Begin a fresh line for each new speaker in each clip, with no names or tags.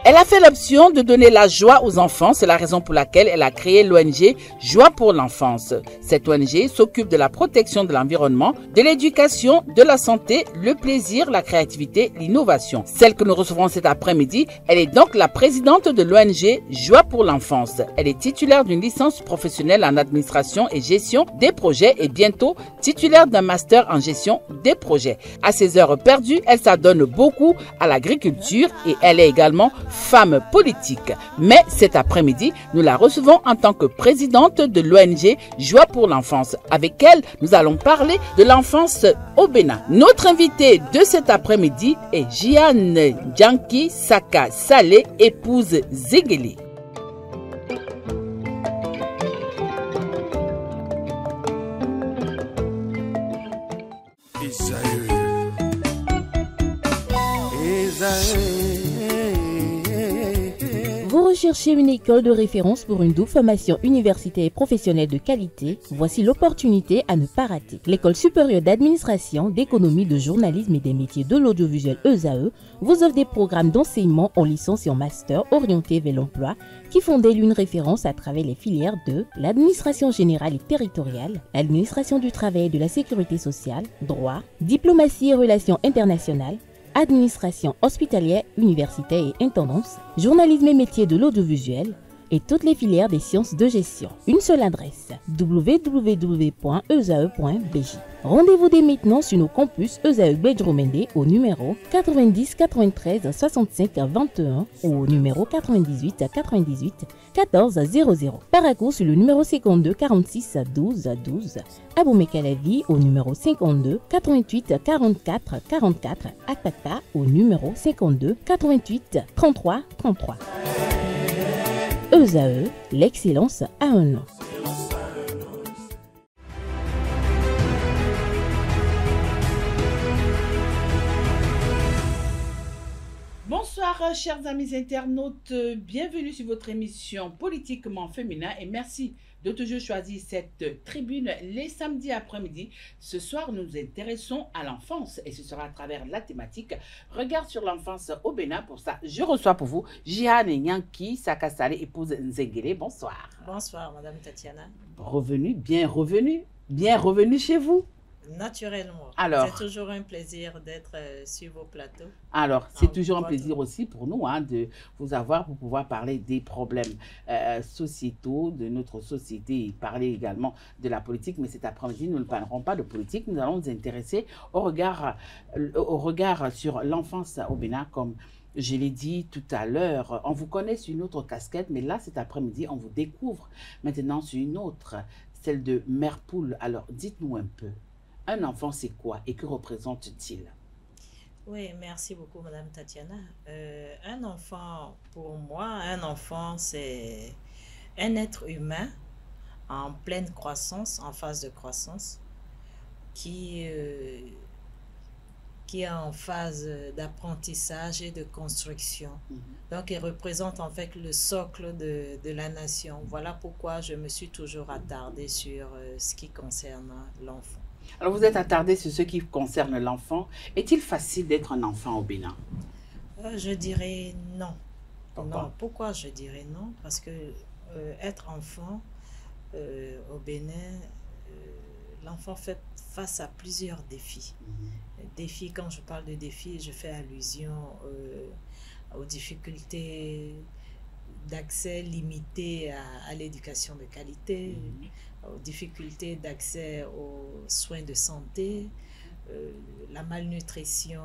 Elle a fait l'option de donner la joie aux enfants, c'est la raison pour laquelle elle a créé l'ONG Joie pour l'enfance. Cette ONG s'occupe de la protection de l'environnement, de l'éducation, de la santé, le plaisir, la créativité, l'innovation. Celle que nous recevrons cet après-midi, elle est donc la présidente de l'ONG Joie pour l'enfance. Elle est titulaire d'une licence professionnelle en administration et gestion des projets et bientôt titulaire d'un master en gestion des projets. À ses heures perdues, elle s'adonne beaucoup à l'agriculture et elle est également femme politique. Mais cet après-midi, nous la recevons en tant que présidente de l'ONG Joie pour l'enfance. Avec elle, nous allons parler de l'enfance au Bénin. Notre invitée de cet après-midi est Jeanne Djanki Saka Saleh, épouse Zegele.
Vous recherchez une école de référence pour une double formation universitaire et professionnelle de qualité? Voici l'opportunité à ne pas rater. L'École supérieure d'administration, d'économie, de journalisme et des métiers de l'audiovisuel ESAE vous offre des programmes d'enseignement en licence et en master orientés vers l'emploi qui font d'elle une référence à travers les filières de l'administration générale et territoriale, l'administration du travail et de la sécurité sociale, droit, diplomatie et relations internationales, administration hospitalière, universitaire et intendance, journalisme et métiers de l'audiovisuel et toutes les filières des sciences de gestion. Une seule adresse, www.esae.bj. Rendez-vous dès maintenant sur nos campus ESAE Bedromende au numéro 90 93 65 21 ou au numéro 98 98 14 00. Paracourt sur le numéro 52 46 12 12. Aboumé-Calavi au numéro 52 88 44 44. Akpata au numéro 52 88 33 33. ESAE, l'excellence à un nom.
Bonsoir chers amis internautes, bienvenue sur votre émission Politiquement Féminin et merci de toujours choisir cette tribune les samedis après-midi. Ce soir, nous nous intéressons à l'enfance et ce sera à travers la thématique Regard sur l'enfance au Bénin. Pour ça, je reçois pour vous Jeanne Djanki Saka Saleh, épouse Zegele. Bonsoir.
Bonsoir, Madame Tatiana.
Bien revenu chez vous.
Naturellement.
Alors,
c'est toujours un plaisir d'être sur vos plateaux.
Alors, c'est toujours un plaisir aussi pour nous de vous avoir pour pouvoir parler des problèmes sociétaux de notre société et parler également de la politique. Mais cet après-midi, nous ne parlerons pas de politique. Nous allons nous intéresser au regard sur l'enfance au Bénin, comme je l'ai dit tout à l'heure. On vous connaît sur une autre casquette, mais là, cet après-midi, on vous découvre maintenant sur une autre, celle de Mère Poule. Alors, dites-nous un peu. Un enfant, c'est quoi et que représente-t-il?
Oui, merci beaucoup, Madame Tatiana. Un enfant, pour moi, un enfant, c'est un être humain en pleine croissance, en phase de croissance, qui est en phase d'apprentissage et de construction. Donc, il représente en fait le socle de la nation. Voilà pourquoi je me suis toujours attardée sur ce qui concerne l'enfant.
Alors, vous êtes attardé sur ce qui concerne l'enfant. Est-il facile d'être un enfant au Bénin?
Je dirais non.
Pourquoi?
Non. Pourquoi je dirais non? Parce que être enfant au Bénin, l'enfant fait face à plusieurs défis. Défis, quand je parle de défis, je fais allusion aux difficultés d'accès limité à l'éducation de qualité, aux difficultés d'accès aux soins de santé, la malnutrition,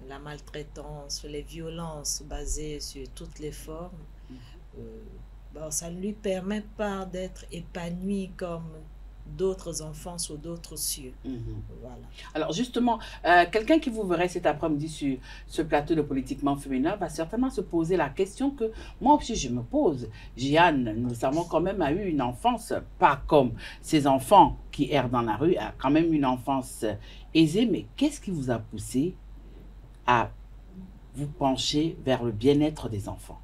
la maltraitance, les violences basées sur toutes les formes. Ça ne lui permet pas d'être épanoui comme d'autres enfants sur d'autres cieux. Voilà. Alors
justement, quelqu'un qui vous verrait cet après-midi sur ce plateau de Politiquement Féminin va certainement se poser la question que moi aussi je me pose. Jeanne, nous avons quand même eu une enfance, pas comme ces enfants qui errent dans la rue, a quand même une enfance aisée, mais qu'est-ce qui vous a poussé à vous pencher vers le bien-être des enfants?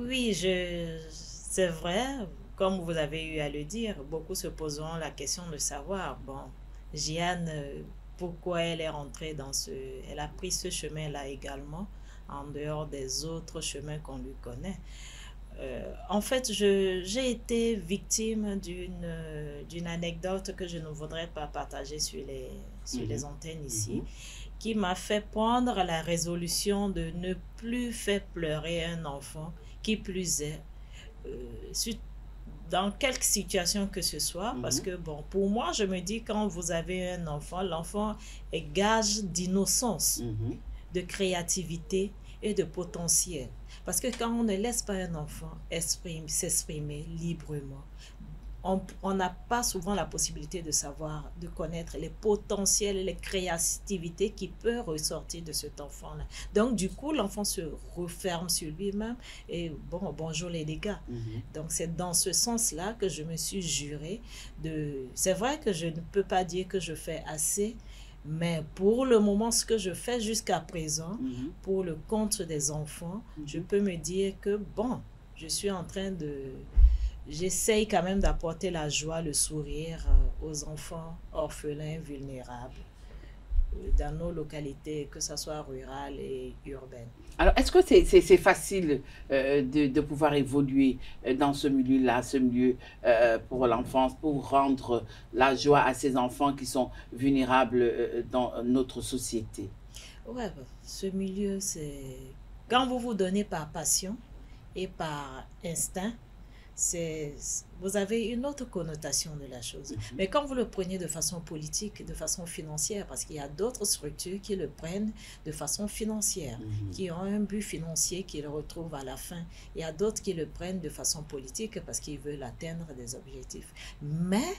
Oui, c'est vrai. Comme vous avez eu à le dire, beaucoup se poseront la question de savoir, bon, Jeanne, pourquoi elle est rentrée dans elle a pris ce chemin-là également, en dehors des autres chemins qu'on lui connaît. En fait, j'ai été victime d'une anecdote que je ne voudrais pas partager sur les antennes ici, qui m'a fait prendre la résolution de ne plus faire pleurer un enfant, qui plus est, dans quelque situation que ce soit, parce que, bon, pour moi, je me dis, quand vous avez un enfant, l'enfant est gage d'innocence, de créativité et de potentiel. Parce que quand on ne laisse pas un enfant s'exprimer librement, on n'a pas souvent la possibilité de savoir, de connaître les potentiels et les créativités qui peuvent ressortir de cet enfant-là. Donc, du coup, l'enfant se referme sur lui-même et bon, bonjour les dégâts. Donc, c'est dans ce sens-là que je me suis jurée de... C'est vrai que je ne peux pas dire que je fais assez, mais pour le moment, ce que je fais jusqu'à présent, pour le compte des enfants, je peux me dire que, bon, je suis en train de... J'essaye quand même d'apporter la joie, le sourire aux enfants orphelins, vulnérables, dans nos localités, que ce soit rurales et urbaines.
Alors, est-ce que c'est facile de pouvoir évoluer dans ce milieu-là, ce milieu pour l'enfance, pour rendre la joie à ces enfants qui sont vulnérables dans notre société?
Ouais, ce milieu, c'est... Quand vous vous donnez par passion et par instinct, vous avez une autre connotation de la chose. Mais quand vous le prenez de façon politique, de façon financière, parce qu'il y a d'autres structures qui le prennent de façon financière, qui ont un but financier qu'ils retrouvent à la fin. Il y a d'autres qui le prennent de façon politique parce qu'ils veulent atteindre des objectifs. Mais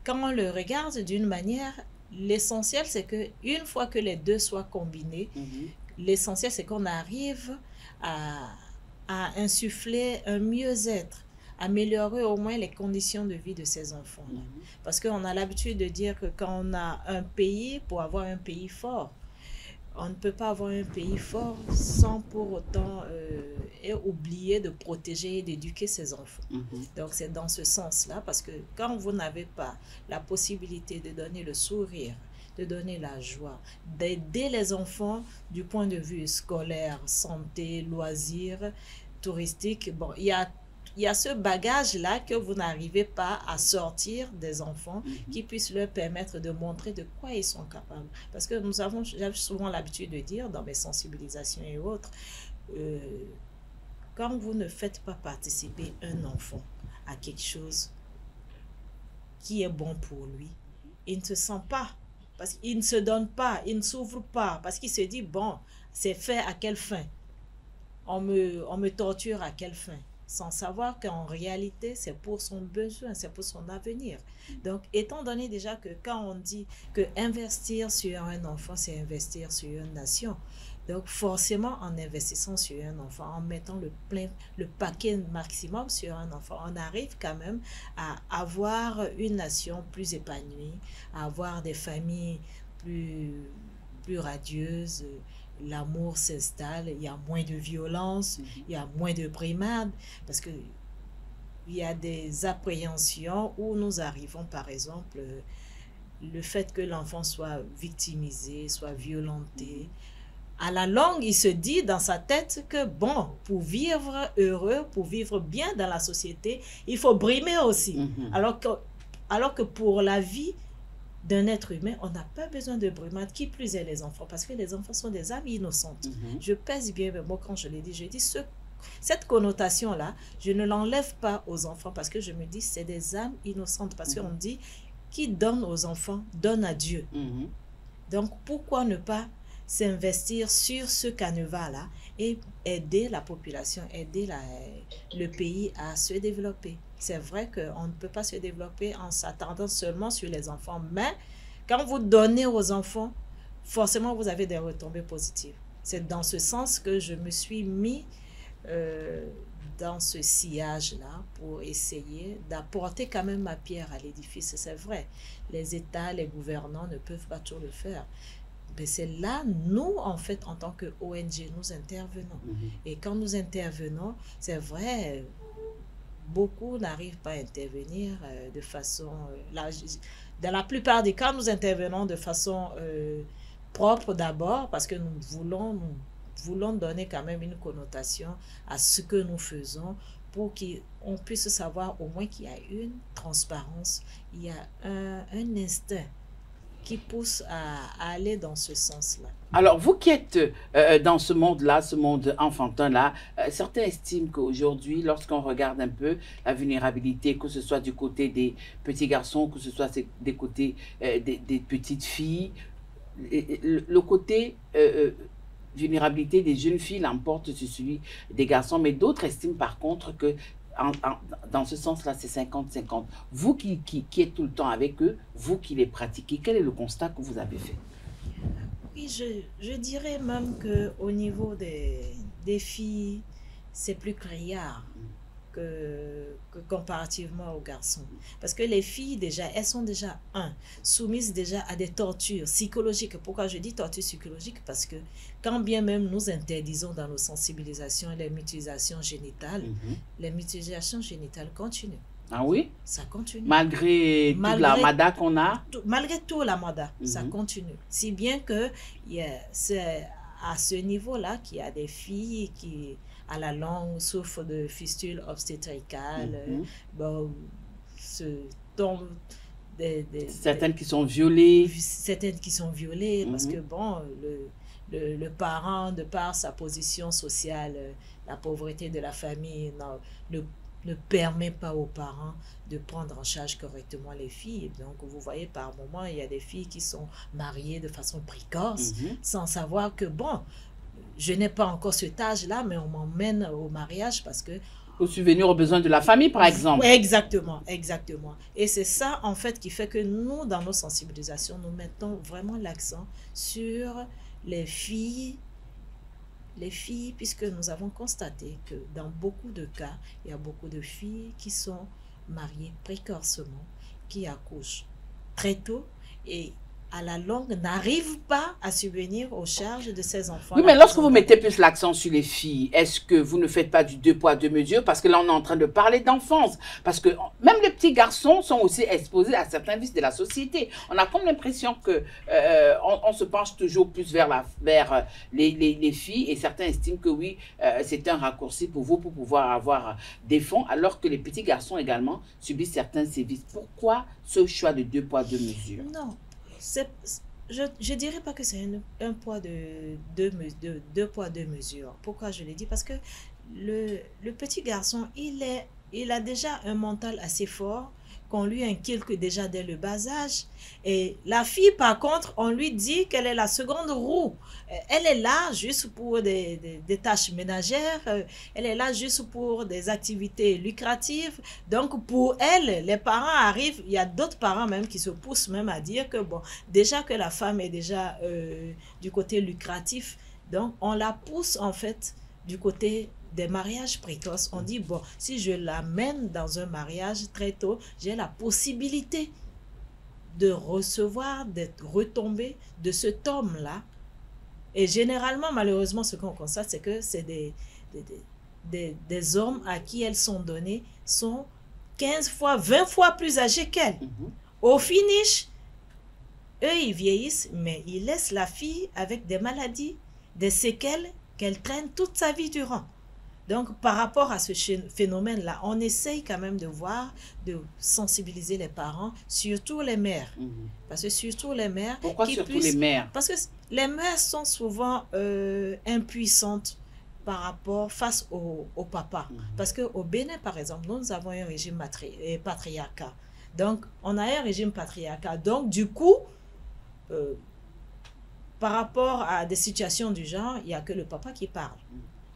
quand on le regarde d'une manière, l'essentiel, c'est qu'une fois que les deux soient combinés, l'essentiel, c'est qu'on arrive à insuffler un mieux-être, améliorer au moins les conditions de vie de ces enfants-là. Parce qu'on a l'habitude de dire que quand on a un pays, pour avoir un pays fort, on ne peut pas avoir un pays fort sans pour autant oublier de protéger et d'éduquer ses enfants. Donc c'est dans ce sens-là, parce que quand vous n'avez pas la possibilité de donner le sourire, de donner la joie, d'aider les enfants du point de vue scolaire, santé, loisirs, touristique. Bon, il y a ce bagage-là que vous n'arrivez pas à sortir des enfants qui puissent leur permettre de montrer de quoi ils sont capables. Parce que j'ai souvent l'habitude de dire dans mes sensibilisations et autres, quand vous ne faites pas participer un enfant à quelque chose qui est bon pour lui, il ne se sent pas. Parce qu'il ne se donne pas, il ne s'ouvre pas, parce qu'il se dit, bon, c'est fait à quelle fin? On me torture à quelle fin? Sans savoir qu'en réalité, c'est pour son besoin, c'est pour son avenir. Donc, étant donné déjà que quand on dit que investir sur un enfant, c'est investir sur une nation, donc forcément, en investissant sur un enfant, en mettant le paquet maximum sur un enfant, on arrive quand même à avoir une nation plus épanouie, à avoir des familles plus radieuses, l'amour s'installe, il y a moins de violence, il y a moins de brimades, parce que il y a des appréhensions où nous arrivons, par exemple, le fait que l'enfant soit victimisé, soit violenté. À la longue, il se dit dans sa tête que, bon, pour vivre heureux, pour vivre bien dans la société, il faut brimer aussi. Alors que pour la vie d'un être humain, on n'a pas besoin de brimade, qui plus est les enfants, parce que les enfants sont des âmes innocentes. Je pèse bien mes mots quand je l'ai dit. Je dis cette connotation-là, je ne l'enlève pas aux enfants, parce que je me dis, c'est des âmes innocentes, parce qu'on dit, qui donne aux enfants, donne à Dieu. Donc, pourquoi ne pas s'investir sur ce canevas-là et aider la population, aider le pays à se développer. C'est vrai qu'on ne peut pas se développer en s'attendant seulement sur les enfants, mais quand vous donnez aux enfants, forcément vous avez des retombées positives. C'est dans ce sens que je me suis mis dans ce sillage-là pour essayer d'apporter quand même ma pierre à l'édifice. C'est vrai, les États, les gouvernants ne peuvent pas toujours le faire. Mais c'est là, nous, en fait, en tant qu'ONG, nous intervenons. Et quand nous intervenons, c'est vrai, beaucoup n'arrivent pas à intervenir de façon... dans la plupart des cas, nous intervenons de façon propre d'abord, parce que nous voulons voulons donner quand même une connotation à ce que nous faisons pour qu'on puisse savoir au moins qu'il y a une transparence, il y a un instinct qui pousse à aller dans ce sens-là.
Alors, vous qui êtes dans ce monde-là, ce monde enfantin-là, certains estiment qu'aujourd'hui, lorsqu'on regarde un peu la vulnérabilité, que ce soit du côté des petits garçons, que ce soit des côtés des petites filles, le côté vulnérabilité des jeunes filles l'emporte sur celui des garçons, mais d'autres estiment par contre que dans ce sens-là, c'est 50-50. Vous qui êtes tout le temps avec eux, vous qui les pratiquez, quel est le constat que vous avez fait?
Oui, je dirais même qu'au niveau des filles, c'est plus criard que comparativement aux garçons. Parce que les filles, déjà, elles sont déjà, soumises déjà à des tortures psychologiques. Pourquoi je dis tortures psychologiques? Parce que quand bien même nous interdisons dans nos sensibilisations les mutilations génitales, les mutilations génitales continuent.
Ah oui?
Ça continue.
Malgré toute la MADA qu'on a?
Malgré tout la MADA, ça continue. Si bien que c'est à ce niveau-là qu'il y a des filles qui, à la longue, souffrent de fistules obstétricales,
certaines qui sont violées.
Certaines qui sont violées, parce que bon, le parent, de par sa position sociale, la pauvreté de la famille, ne permet pas aux parents de prendre en charge correctement les filles. Donc, vous voyez, par moment, il y a des filles qui sont mariées de façon précoce, sans savoir que, bon, je n'ai pas encore cet âge-là, mais on m'emmène au mariage parce que...
Au subvenir aux besoins de la famille, par exemple.
Oui, exactement, exactement. Et c'est ça, en fait, qui fait que nous, dans nos sensibilisations, nous mettons vraiment l'accent sur les filles, puisque nous avons constaté que dans beaucoup de cas, il y a beaucoup de filles qui sont mariées précocement, qui accouchent très tôt et à la longue n'arrivent pas à subvenir aux charges de ces enfants.
Oui, mais lorsque vous mettez plus l'accent sur les filles, est-ce que vous ne faites pas du 2 poids 2 mesures? Parce que là, on est en train de parler d'enfance. Parce que même les petits garçons sont aussi exposés à certains vices de la société. On a comme l'impression que on se penche toujours plus vers les filles, et certains estiment que oui, c'est un raccourci pour vous pour pouvoir avoir des fonds, alors que les petits garçons également subissent certains sévices. Pourquoi ce choix de 2 poids 2 mesures?
Non. Je dirais pas que c'est un poids de deux poids, deux mesures. Pourquoi je l'ai dit? Parce que le petit garçon, il a déjà un mental assez fort, qu'on lui inculque déjà dès le bas âge. Et la fille, par contre, on lui dit qu'elle est la seconde roue. Elle est là juste pour des tâches ménagères, elle est là juste pour des activités lucratives. Donc, pour elle, les parents arrivent, il y a d'autres parents même qui se poussent même à dire que, bon, déjà que la femme est déjà du côté lucratif, donc on la pousse en fait du côté des mariages précoces. On dit, bon, si je l'amène dans un mariage très tôt, j'ai la possibilité de recevoir, d'être retombée de cet homme-là. Et généralement, malheureusement, ce qu'on constate, c'est que c'est des hommes à qui elles sont données sont 15 fois, 20 fois plus âgés qu'elles. Au finish, eux, ils vieillissent, mais ils laissent la fille avec des maladies, des séquelles qu'elle traîne toute sa vie durant. Donc, par rapport à ce phénomène-là, on essaye quand même de voir, de sensibiliser les parents, surtout les mères. Parce que surtout les mères...
Pourquoi surtout les mères?
Parce que les mères sont souvent impuissantes par rapport, face au papa. Parce qu'au Bénin, par exemple, nous avons un régime patriarcal. Donc, on a un régime patriarcal. Donc, du coup, par rapport à des situations du genre, il n'y a que le papa qui parle.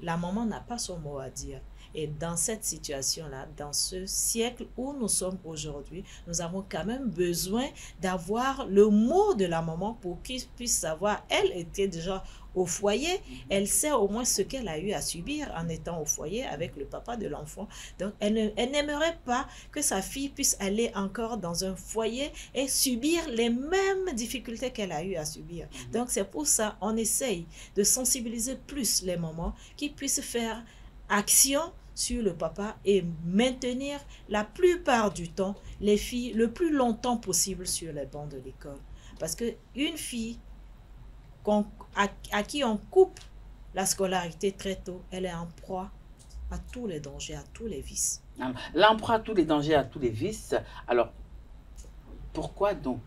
La maman n'a pas son mot à dire. Et dans cette situation-là, dans ce siècle où nous sommes aujourd'hui, nous avons quand même besoin d'avoir le mot de la maman pour qu'il puisse savoir. Elle était déjà au foyer, elle sait au moins ce qu'elle a eu à subir en étant au foyer avec le papa de l'enfant. Donc, elle n'aimerait pas que sa fille puisse aller encore dans un foyer et subir les mêmes difficultés qu'elle a eu à subir. Donc, c'est pour ça qu'on essaye de sensibiliser plus les mamans qui puissent faire action sur le papa et maintenir la plupart du temps les filles le plus longtemps possible sur les bancs de l'école. Parce qu'une fille à qui on coupe la scolarité très tôt, elle est en proie à tous les dangers, à tous les vices.
Là, on prend tous les dangers, à tous les vices. Alors, pourquoi donc?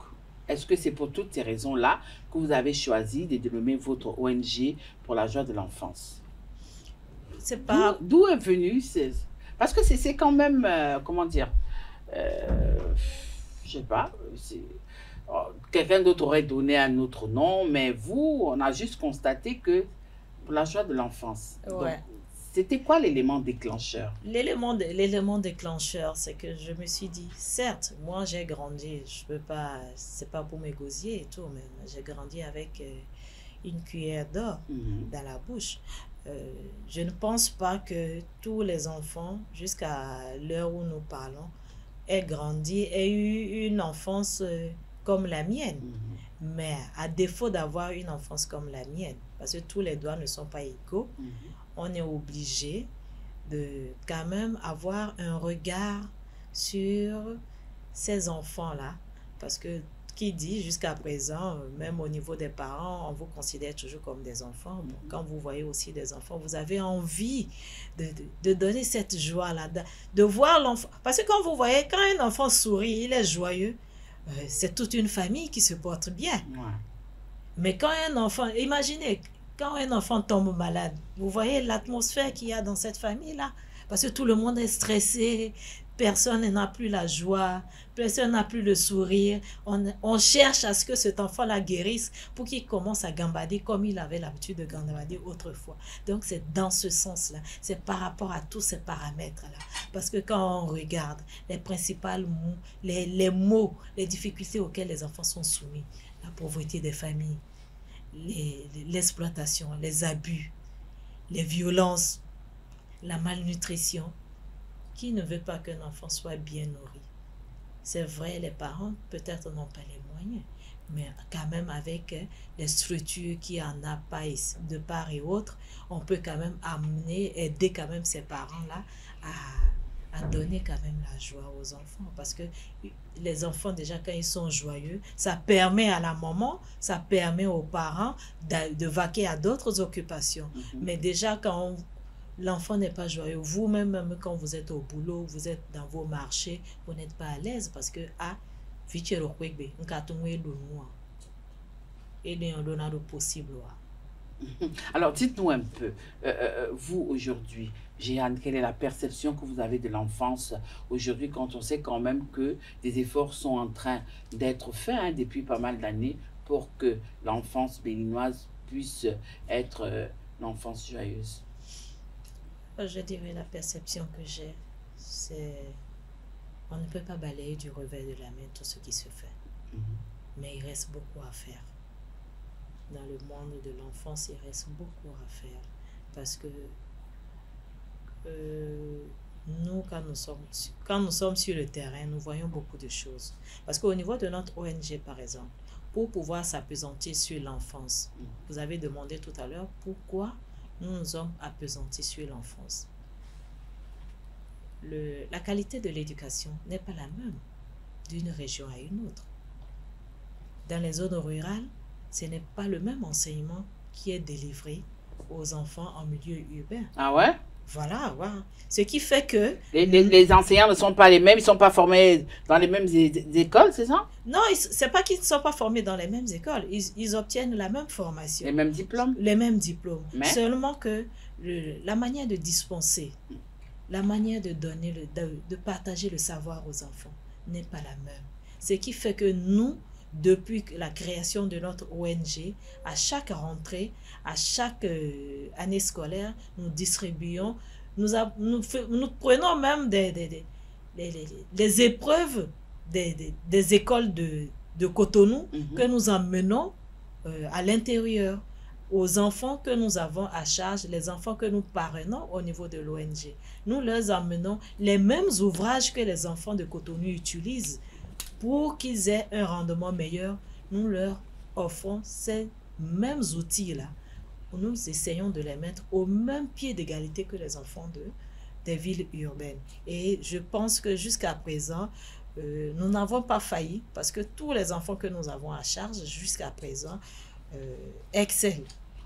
Est-ce que c'est pour toutes ces raisons-là que vous avez choisi de dénommer votre ONG pour la joie de l'enfance?
C'est pas...
D'où est venu parce que c'est quand même, comment dire, je sais pas, quelqu'un d'autre aurait donné un autre nom, mais vous, on a juste constaté que pour la joie de l'enfance.
Ouais.
C'était quoi l'élément déclencheur?
L'élément déclencheur, c'est que je me suis dit, certes, moi j'ai grandi, je peux pas, c'est pas pour m'égosier et tout, mais j'ai grandi avec une cuillère d'or dans la bouche. Je ne pense pas que tous les enfants, jusqu'à l'heure où nous parlons, aient grandi, aient eu une enfance comme la mienne. Mais à défaut d'avoir une enfance comme la mienne, parce que tous les doigts ne sont pas égaux, on est obligé de quand même avoir un regard sur ces enfants-là. Parce que qui dit jusqu'à présent, même au niveau des parents, on vous considère toujours comme des enfants. Bon, quand vous voyez aussi des enfants, vous avez envie de donner cette joie-là, de voir l'enfant. Parce que quand vous voyez, quand un enfant sourit, il est joyeux, c'est toute une famille qui se porte bien.
Ouais.
Mais quand un enfant, imaginez, quand un enfant tombe malade, vous voyez l'atmosphère qu'il y a dans cette famille-là. Parce que tout le monde est stressé, personne n'a plus la joie, personne n'a plus le sourire. On cherche à ce que cet enfant-là guérisse pour qu'il commence à gambader comme il avait l'habitude de gambader autrefois. Donc c'est dans ce sens-là, c'est par rapport à tous ces paramètres-là. Parce que quand on regarde les principales mots, les maux, les difficultés auxquelles les enfants sont soumis, la pauvreté des familles, l'exploitation, les abus, les violences, la malnutrition. Qui ne veut pas qu'un enfant soit bien nourri? C'est vrai, les parents peut-être n'ont pas les moyens, mais quand même avec les structures qui en a pas de part et autre, on peut quand même aider quand même ces parents-là à donner quand même la joie aux enfants. Parce que les enfants, déjà, quand ils sont joyeux, ça permet à la maman, ça permet aux parents de vaquer à d'autres occupations. Mais déjà, quand l'enfant n'est pas joyeux, vous-même, même quand vous êtes au boulot, vous êtes dans vos marchés, vous n'êtes pas à l'aise parce que, possible.
Alors, dites-nous un peu, vous aujourd'hui, Jeanne, quelle est la perception que vous avez de l'enfance aujourd'hui quand on sait quand même que des efforts sont en train d'être faits depuis pas mal d'années pour que l'enfance béninoise puisse être l'enfance joyeuse?
Je dirais la perception que j'ai, c'est on ne peut pas balayer du revers de la main tout ce qui se fait. Mais il reste beaucoup à faire. Dans le monde de l'enfance, il reste beaucoup à faire. Parce que nous, quand nous sommes sur le terrain, nous voyons beaucoup de choses. Parce qu'au niveau de notre ONG, par exemple, pour pouvoir s'appesantir sur l'enfance, vous avez demandé tout à l'heure pourquoi nous nous sommes appesantis sur l'enfance. La qualité de l'éducation n'est pas la même d'une région à une autre. Dans les zones rurales, ce n'est pas le même enseignement qui est délivré aux enfants en milieu urbain.
Ah ouais?
Voilà, voilà. Ce qui fait que...
Les enseignants ne sont pas les mêmes, ils ne sont pas formés dans les mêmes écoles, c'est ça?
Non, ce n'est pas qu'ils ne sont pas formés dans les mêmes écoles. Ils obtiennent la même formation.
Les mêmes diplômes?
Les mêmes diplômes.
Mais...
Seulement que la manière de dispenser, la manière de donner, de partager le savoir aux enfants n'est pas la même. Ce qui fait que nous, depuis la création de notre ONG, à chaque rentrée, à chaque année scolaire, nous distribuons, nous prenons même des épreuves des écoles de Cotonou que nous emmenons à l'intérieur aux enfants que nous avons à charge, les enfants que nous parrainons au niveau de l'ONG. Nous leur emmenons les mêmes ouvrages que les enfants de Cotonou utilisent. Pour qu'ils aient un rendement meilleur, nous leur offrons ces mêmes outils-là. Nous essayons de les mettre au même pied d'égalité que les enfants des villes urbaines. Et je pense que jusqu'à présent, nous n'avons pas failli parce que tous les enfants que nous avons à charge jusqu'à présent excellent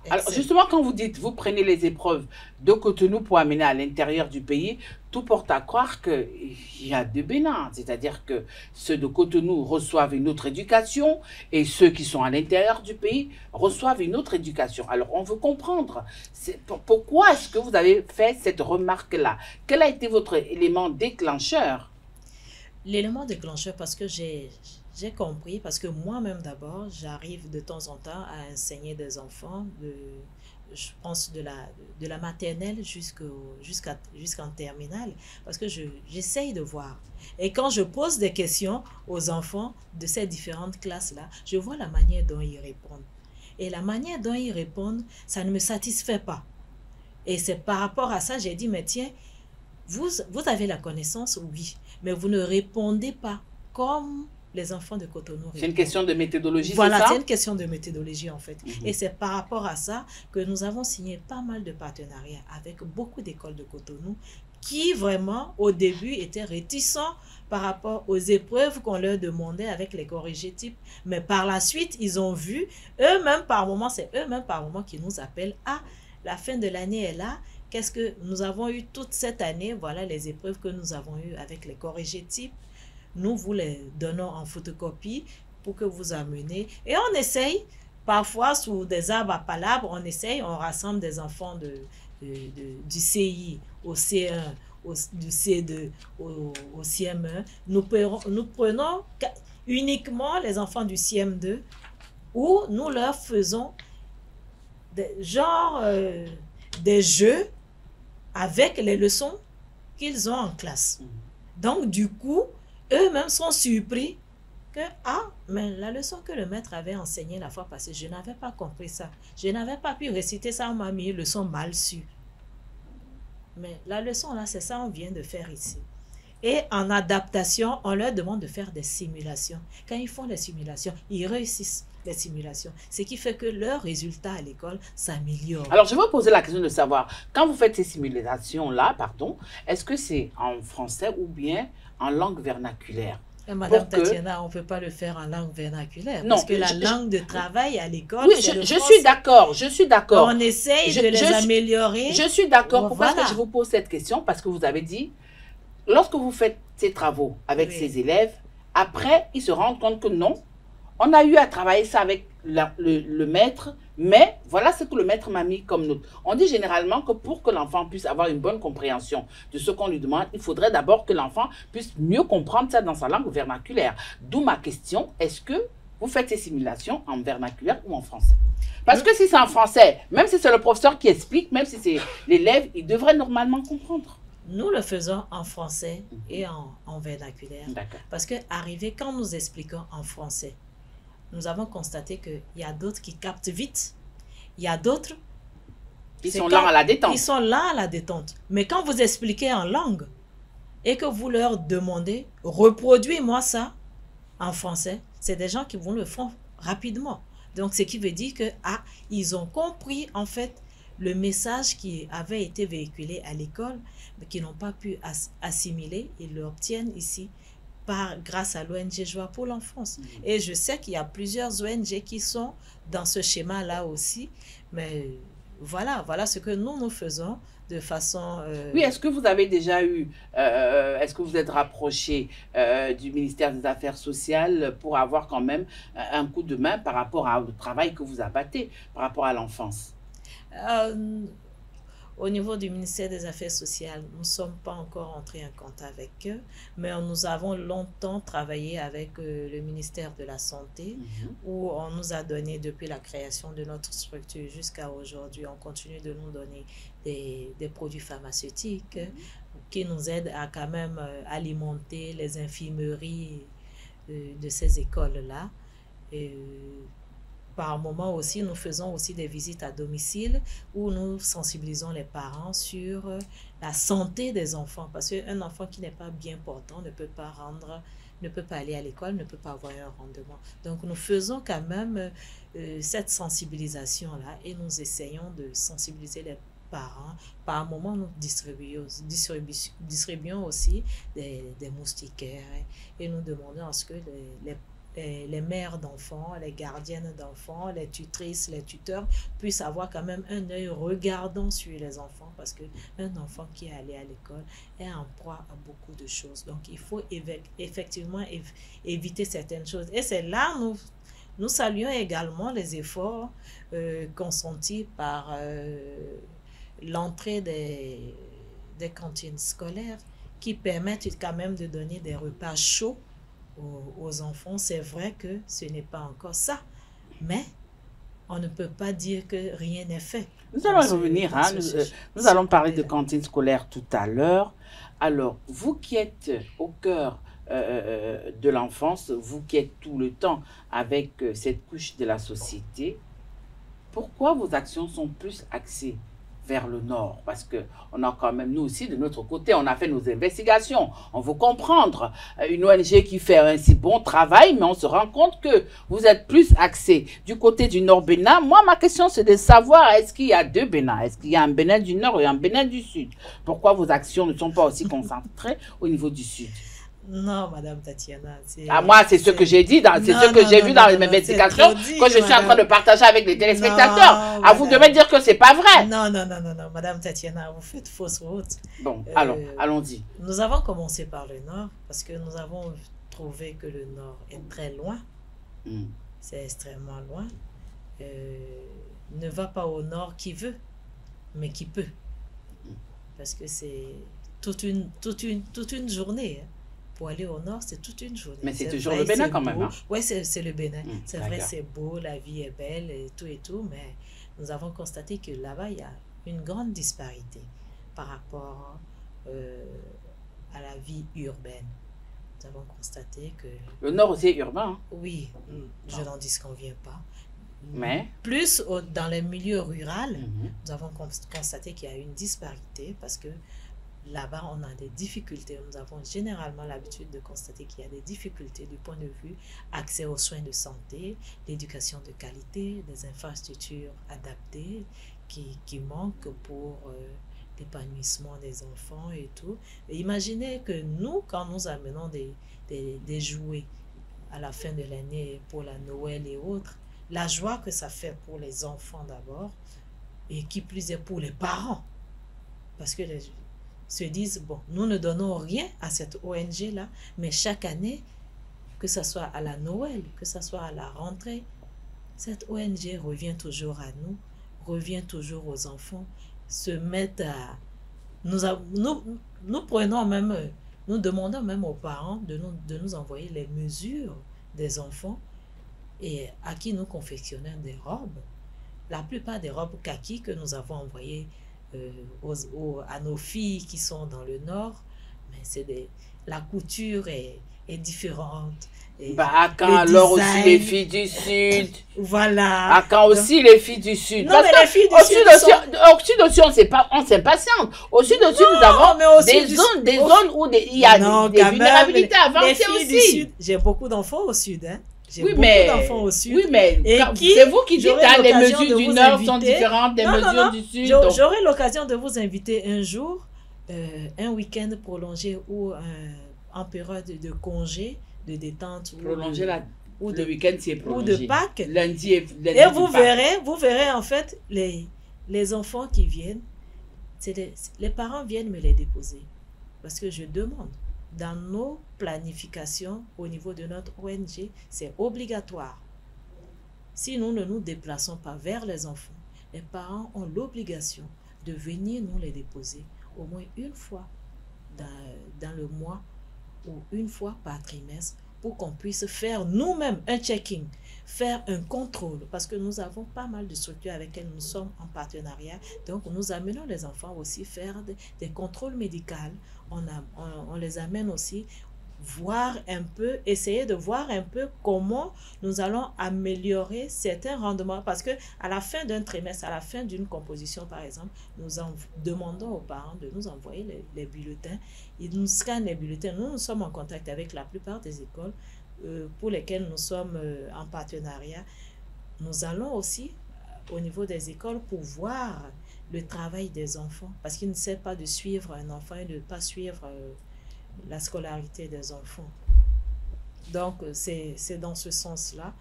Alors justement, quand vous dites, vous prenez les épreuves de Cotonou pour amener à l'intérieur du pays, tout porte à croire qu'il y a deux Bénin. C'est-à-dire que ceux de Cotonou reçoivent une autre éducation et ceux qui sont à l'intérieur du pays reçoivent une autre éducation. Alors on veut comprendre, pourquoi est-ce que vous avez fait cette remarque-là? Quel a été votre élément déclencheur?
L'élément déclencheur, parce que j'ai compris, parce que moi-même d'abord, j'arrive de temps en temps à enseigner des enfants, je pense de la maternelle jusqu'en terminale, parce que j'essaye de voir. Et quand je pose des questions aux enfants de ces différentes classes-là, je vois la manière dont ils répondent. Et la manière dont ils répondent, ça ne me satisfait pas. Et c'est par rapport à ça, j'ai dit, mais tiens, vous avez la connaissance, oui, mais vous ne répondez pas comme les enfants de Cotonou répondent.
C'est une question de méthodologie,
voilà,
c'est ça?
C'est une question de méthodologie en fait. Et c'est par rapport à ça que nous avons signé pas mal de partenariats avec beaucoup d'écoles de Cotonou qui vraiment au début étaient réticents par rapport aux épreuves qu'on leur demandait avec les corrigés types. Mais par la suite, ils ont vu, eux-mêmes par moment, c'est eux-mêmes par moment qui nous appellent. Ah, la fin de l'année est là. Qu'est-ce que nous avons eu toute cette année? Voilà les épreuves que nous avons eues avec les corrigés types. Nous vous les donnons en photocopie pour que vous ameniez. Et on essaye, parfois sous des arbres à palabres, on rassemble des enfants du CI au C1, du C2 au CM1. Nous prenons uniquement les enfants du CM2 où nous leur faisons des jeux avec les leçons qu'ils ont en classe. Donc, du coup, eux-mêmes sont surpris que, ah, mais la leçon que le maître avait enseignée la fois passée, je n'avais pas compris ça. Je n'avais pas pu réciter ça, on m'a mis une leçon mal su. Mais la leçon là, c'est ça on vient de faire ici. Et en adaptation, on leur demande de faire des simulations. Quand ils font des simulations, ils réussissent les simulations. Ce qui fait que leurs résultats à l'école s'améliorent.
Alors, je vais vous poser la question de savoir, quand vous faites ces simulations-là, est-ce que c'est en français ou bien en langue vernaculaire?
Madame Tatiana, on ne peut pas le faire en langue vernaculaire. Non, parce que la langue de travail à l'école,
oui, je suis d'accord, je suis d'accord.
On essaye de les améliorer.
Je suis d'accord. Pourquoi
voilà.
est-ce que je vous pose cette question? Parce que vous avez dit, lorsque vous faites ces travaux avec ces élèves, après, ils se rendent compte que non, on a eu à travailler ça avec le maître, mais voilà ce que le maître m'a mis comme note. On dit généralement que pour que l'enfant puisse avoir une bonne compréhension de ce qu'on lui demande, il faudrait d'abord que l'enfant puisse mieux comprendre ça dans sa langue vernaculaire. D'où ma question, est-ce que vous faites ces simulations en vernaculaire ou en français? Parce que si c'est en français, même si c'est le professeur qui explique, même si c'est l'élève, il devrait normalement comprendre.
Nous le faisons en français et en vernaculaire. Parce que quand nous expliquons en français, nous avons constaté qu'il y a d'autres qui captent vite. Il y a d'autres...
Ils sont là à la détente.
Ils sont là à la détente. Mais quand vous expliquez en langue et que vous leur demandez, reproduis-moi ça en français, c'est des gens qui vont le faire rapidement. Donc, ce qui veut dire que, ils ont compris, en fait, le message qui avait été véhiculé à l'école, mais qui n'ont pas pu assimiler, ils l'obtiennent ici. Grâce à l'ONG Joie pour l'enfance. Et je sais qu'il y a plusieurs ONG qui sont dans ce schéma-là aussi. Mais voilà ce que nous faisons de façon...
Oui, est-ce que vous avez déjà eu... est-ce que vous êtes rapproché du ministère des Affaires sociales pour avoir quand même un coup de main par rapport au travail que vous abattez par rapport à l'enfance?
Au niveau du ministère des Affaires sociales, nous ne sommes pas encore entrés en contact avec eux, mais nous avons longtemps travaillé avec le ministère de la Santé, où on nous a donné, depuis la création de notre structure jusqu'à aujourd'hui, on continue de nous donner des produits pharmaceutiques qui nous aident à quand même alimenter les infirmeries de ces écoles-là. Par moment aussi, nous faisons aussi des visites à domicile où nous sensibilisons les parents sur la santé des enfants. Parce qu'un enfant qui n'est pas bien portant ne peut pas aller à l'école, ne peut pas avoir un rendement. Donc, nous faisons quand même cette sensibilisation-là et nous essayons de sensibiliser les parents. Par moment, nous distribuons aussi des moustiquaires et nous demandons à ce que les mères d'enfants, les gardiennes d'enfants, les tutrices, les tuteurs puissent avoir quand même un œil regardant sur les enfants, parce qu'un enfant qui est allé à l'école est en proie à beaucoup de choses. Donc, il faut effectivement éviter certaines choses. Et c'est là, nous saluons également les efforts consentis par l'entrée des cantines scolaires qui permettent quand même de donner des repas chauds aux enfants. C'est vrai que ce n'est pas encore ça, mais on ne peut pas dire que rien n'est fait.
Nous allons revenir, nous allons parler de cantine scolaire tout à l'heure. Alors, vous qui êtes au cœur de l'enfance, vous qui êtes tout le temps avec cette couche de la société, pourquoi vos actions sont plus axées vers le nord? Parce que on a quand même, nous aussi, de notre côté, on a fait nos investigations. On veut comprendre. Une ONG qui fait un si bon travail, mais on se rend compte que vous êtes plus axé du côté du Nord Bénin. Moi, ma question, c'est de savoir, est-ce qu'il y a deux Bénin? Est-ce qu'il y a un Bénin du Nord et un Bénin du Sud? Pourquoi vos actions ne sont pas aussi concentrées au niveau du Sud?
Non, Madame Tatiana.
Moi, c'est ce que j'ai dit, c'est ce que j'ai vu dans les investigations que je suis en train de partager avec les téléspectateurs. Vous devez dire que c'est pas vrai.
Non, Madame Tatiana, vous faites fausse route.
Bon, alors, allons-y.
Nous avons commencé par le Nord parce que nous avons trouvé que le Nord est très loin. C'est extrêmement loin. Ne va pas au Nord qui veut, mais qui peut. Parce que c'est toute une journée. Pour aller au nord, c'est toute une journée.
Mais c'est toujours le Bénin quand même.
Oui, c'est le Bénin. C'est vrai, c'est beau, la vie est belle et tout, mais nous avons constaté que là-bas, il y a une grande disparité par rapport à la vie urbaine. Nous avons constaté que...
Le nord aussi est urbain.
Oui, je n'en disconviens pas.
Mais...
Plus dans les milieux ruraux, nous avons constaté qu'il y a une disparité parce que là-bas, on a des difficultés. Nous avons généralement l'habitude de constater qu'il y a des difficultés du point de vue accès aux soins de santé, l'éducation de qualité, des infrastructures adaptées qui manquent pour l'épanouissement des enfants et tout. Et imaginez que nous, quand nous amenons des jouets à la fin de l'année pour la Noël et autres, la joie que ça fait pour les enfants d'abord et qui plus est pour les parents. Parce que se disent, bon, nous ne donnons rien à cette ONG-là, mais chaque année, que ce soit à la Noël, que ce soit à la rentrée, cette ONG revient toujours à nous, revient toujours aux enfants, se mettent à... Nous prenons même, nous demandons même aux parents de nous envoyer les mesures des enfants et à qui nous confectionnons des robes. La plupart des robes kaki que nous avons envoyées à nos filles qui sont dans le nord, mais la couture est différente.
À quand alors aussi les filles du Sud?
Voilà.
À quand aussi les filles du Sud?
Non, parce mais les filles du Sud
au Sud aussi, on s'impatiente. Au Sud aussi, nous avons des zones où il y a des vulnérabilités avancées aussi.
J'ai beaucoup d'enfants au Sud, hein.
Oui, mais c'est vous qui dites que les mesures du Nord sont différentes des mesures du Sud.
J'aurai l'occasion de vous inviter un jour, un week-end prolongé ou en période de congé, de détente.
Prolonger le week-end, c'est prolongé.
Ou de Pâques.
Lundi et
vous verrez en fait les enfants qui viennent, les parents viennent me les déposer. Parce que je demande. Dans nos planifications au niveau de notre ONG, c'est obligatoire. Si nous ne nous déplaçons pas vers les enfants, les parents ont l'obligation de venir nous les déposer au moins une fois dans le mois ou une fois par trimestre pour qu'on puisse faire nous-mêmes un check-in, faire un contrôle, parce que nous avons pas mal de structures avec lesquelles nous sommes en partenariat. Donc, nous amenons les enfants aussi faire des contrôles médicaux. On les amène aussi voir un peu, essayer de voir un peu comment nous allons améliorer certains rendements. Parce que à la fin d'un trimestre, à la fin d'une composition, par exemple, nous demandons aux parents de nous envoyer les bulletins. Ils nous scannent les bulletins. Nous sommes en contact avec la plupart des écoles pour lesquelles nous sommes en partenariat. Nous allons aussi au niveau des écoles pour voir le travail des enfants. Parce qu'il ne sait pas de suivre un enfant et de ne pas suivre la scolarité des enfants. Donc, c'est dans ce sens-là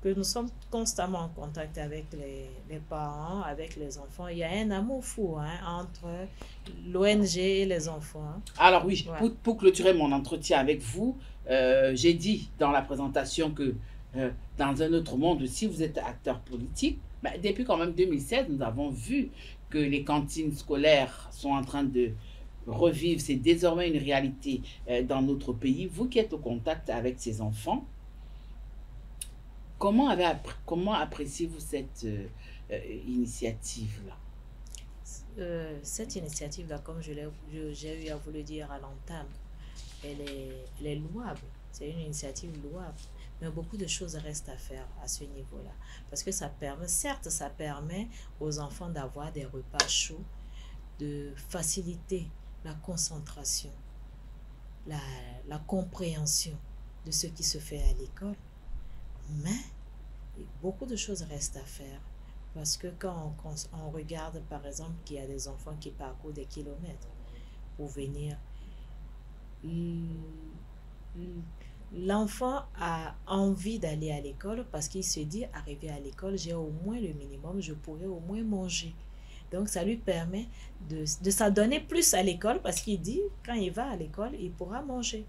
que nous sommes constamment en contact avec les parents, avec les enfants. Il y a un amour fou entre l'ONG et les enfants.
Alors oui, pour clôturer mon entretien avec vous, j'ai dit dans la présentation que dans un autre monde aussi, vous êtes acteur politique. Depuis quand même 2016, nous avons vu que les cantines scolaires sont en train de revivre. C'est désormais une réalité dans notre pays. Vous qui êtes au contact avec ces enfants, comment appréciez-vous cette initiative-là?
Cette initiative-là, comme j'ai eu à vous le dire à l'entame, elle est louable. C'est une initiative louable. Mais beaucoup de choses restent à faire à ce niveau-là. Parce que ça permet aux enfants d'avoir des repas chauds, de faciliter la concentration, la compréhension de ce qui se fait à l'école. Mais beaucoup de choses restent à faire. Parce que quand on regarde, par exemple, qu'il y a des enfants qui parcourent des kilomètres pour venir, l'enfant a envie d'aller à l'école parce qu'il se dit, arrivé à l'école, j'ai au moins le minimum, je pourrais au moins manger. Donc, ça lui permet de s'adonner plus à l'école parce qu'il dit, quand il va à l'école, il pourra manger.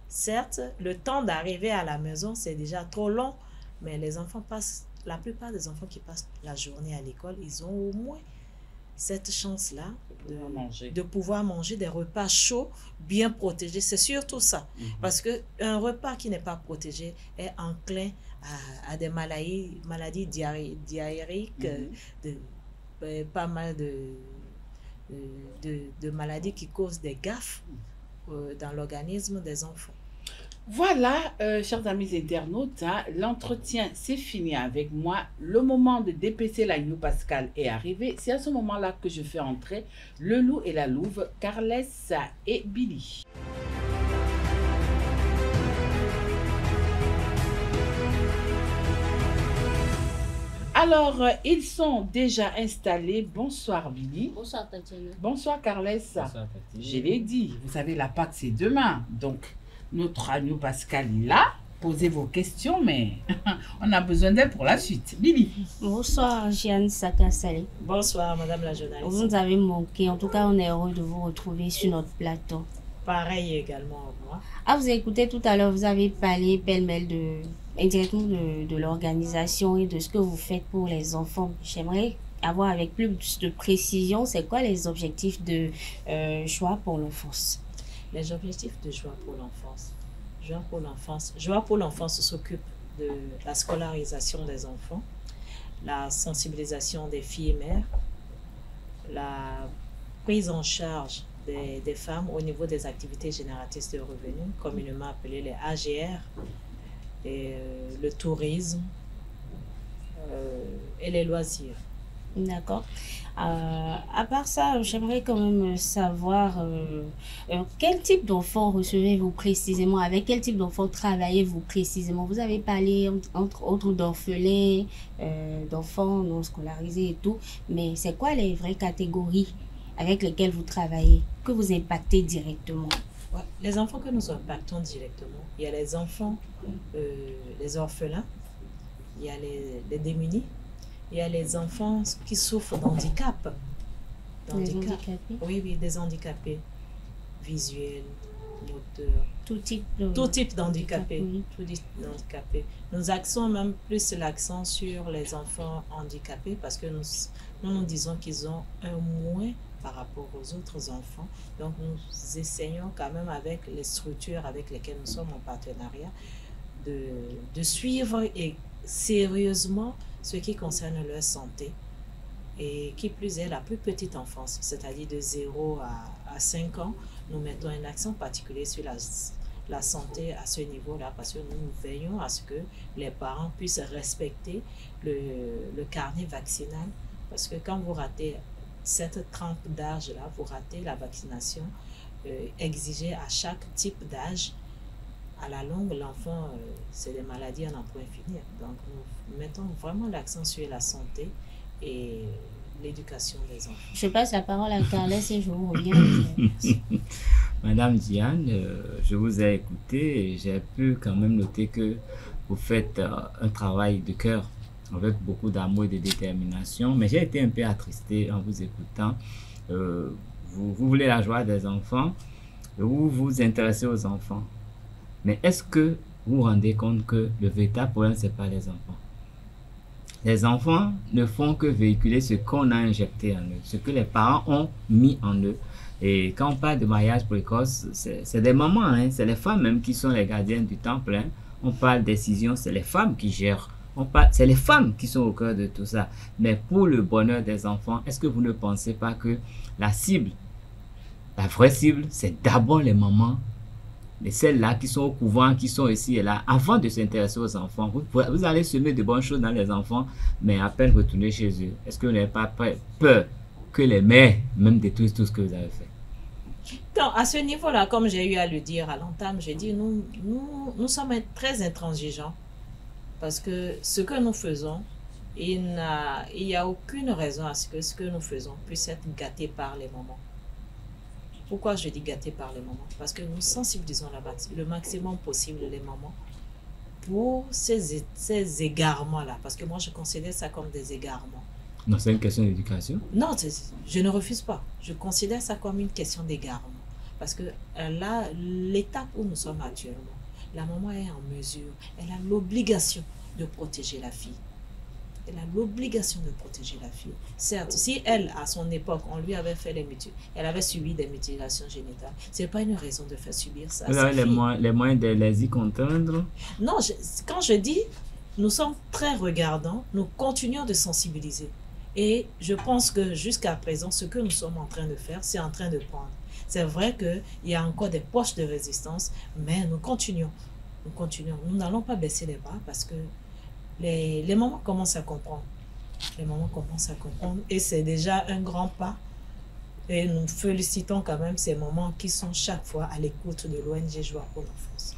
Certes, le temps d'arriver à la maison, c'est déjà trop long, mais les enfants la plupart des enfants qui passent la journée à l'école, ils ont au moins cette chance-là de pouvoir manger des repas chauds, bien protégés. C'est surtout ça. Parce qu'un repas qui n'est pas protégé est enclin à des maladies diarrhéiques, pas mal de maladies qui causent des gaffes dans l'organisme des enfants.
Voilà, chers amis internautes, l'entretien c'est fini avec moi. Le moment de dépêcher l'agneau Pascal est arrivé. C'est à ce moment-là que je fais entrer le loup et la louve, Carles et Billy. Alors, ils sont déjà installés. Bonsoir Billy.
Bonsoir Tatiana.
Bonsoir Carles.
Bonsoir Tatiana.
Je l'ai dit, vous savez, la Pâque c'est demain. Donc, notre agneau Pascal est là. Posez vos questions, mais on a besoin d'elle pour la suite. Billy.
Bonsoir Jeanne Sakasalé.
Bonsoir Madame la journaliste.
Vous nous avez manqué. En tout cas, on est heureux de vous retrouver sur notre plateau.
Pareil également moi.
Ah, vous avez écouté tout à l'heure, vous avez parlé pêle-mêle indirectement de l'organisation et de ce que vous faites pour les enfants. J'aimerais avoir avec plus de précision, c'est quoi les objectifs de Joie pour l'enfance?
Les objectifs de Joie pour l'enfance. Joie pour l'enfance s'occupe de la scolarisation des enfants, la sensibilisation des filles et mères, la prise en charge des femmes au niveau des activités génératrices de revenus, communément appelées les AGR, et le tourisme et les loisirs.
D'accord. À part ça, j'aimerais quand même savoir quel type d'enfants recevez-vous précisément, avec quel type d'enfants travaillez-vous précisément. Vous avez parlé entre autres d'orphelins, d'enfants non scolarisés et tout, mais c'est quoi les vraies catégories avec lesquelles vous travaillez, que vous impactez directement?
Ouais, les enfants que nous impactons directement, il y a les enfants, les orphelins, il y a les démunis, il y a les enfants qui souffrent d'handicap.
Les handicapés?
Oui, des handicapés visuels, moteurs.
Tout type
d'handicapés. Tout type d'handicapés. Nous axons même plus l'accent sur les enfants handicapés parce que nous disons qu'ils ont un moins par rapport aux autres enfants. Donc, nous essayons quand même avec les structures avec lesquelles nous sommes en partenariat de suivre et sérieusement ce qui concerne leur santé et qui plus est la plus petite enfance, c'est-à-dire de 0 à 5 ans. Nous mettons un accent particulier sur la santé à ce niveau-là parce que nous veillons à ce que les parents puissent respecter le carnet vaccinal parce que quand vous ratez cette tranche d'âge-là, vous ratez la vaccination exigée à chaque type d'âge. À la longue, l'enfant, c'est des maladies à n'en point finir. Donc, nous mettons vraiment l'accent sur la santé et l'éducation des enfants.
Je passe la parole à Carles et je vous reviens.
Madame Diane, je vous ai écouté et j'ai pu quand même noter que vous faites un travail de cœur avec beaucoup d'amour et de détermination, mais j'ai été un peu attristé en vous écoutant. Vous voulez la joie des enfants, vous vous intéressez aux enfants, mais est-ce que vous vous rendez compte que le véritable problème, ce n'est pas les enfants? Les enfants ne font que véhiculer ce qu'on a injecté en eux, ce que les parents ont mis en eux. Et quand on parle de mariage précoce, c'est des mamans, hein, c'est les femmes même qui sont les gardiennes du temple. Hein. On parle de décision, c'est les femmes qui gèrent. C'est les femmes qui sont au cœur de tout ça. Mais pour le bonheur des enfants, est-ce que vous ne pensez pas que la cible, la vraie cible, c'est d'abord les mamans, celles-là qui sont au couvent, qui sont ici et là, avant de s'intéresser aux enfants? Vous allez semer de bonnes choses dans les enfants, mais à peine retourner chez eux. Est-ce que vous n'avez pas peur que les mères même détruisent tout ce que vous avez fait?
Donc, à ce niveau-là, comme j'ai eu à le dire à l'entame, j'ai dit, nous sommes très intransigeants. Parce que ce que nous faisons, il n'y a aucune raison à ce que ce que nous faisons puisse être gâté par les mamans. Pourquoi je dis gâté par les mamans? Parce que nous sensibilisons le maximum possible les mamans pour ces égarements-là. Parce que moi, je considère ça comme des égarements.
Non, c'est une question d'éducation.
Non, je ne refuse pas. Je considère ça comme une question d'égarement. Parce que là, l'étape où nous sommes actuellement, la maman est en mesure, elle a l'obligation de protéger la fille. Elle a l'obligation de protéger la fille. Certes, si elle, à son époque, on lui avait fait elle avait subi des mutilations génitales, ce n'est pas une raison de faire subir ça.
Vous avez les moyens de les y contraindre?
Non, quand je dis, nous sommes très regardants, nous continuons de sensibiliser. Et je pense que jusqu'à présent, ce que nous sommes en train de faire, c'est en train de prendre. C'est vrai qu'il y a encore des poches de résistance, mais nous continuons. Nous continuons. Nous n'allons pas baisser les bras parce que les mamans commencent à comprendre. Les mamans commencent à comprendre et c'est déjà un grand pas. Et nous félicitons quand même ces mamans qui sont chaque fois à l'écoute de l'ONG Joie pour l'enfance.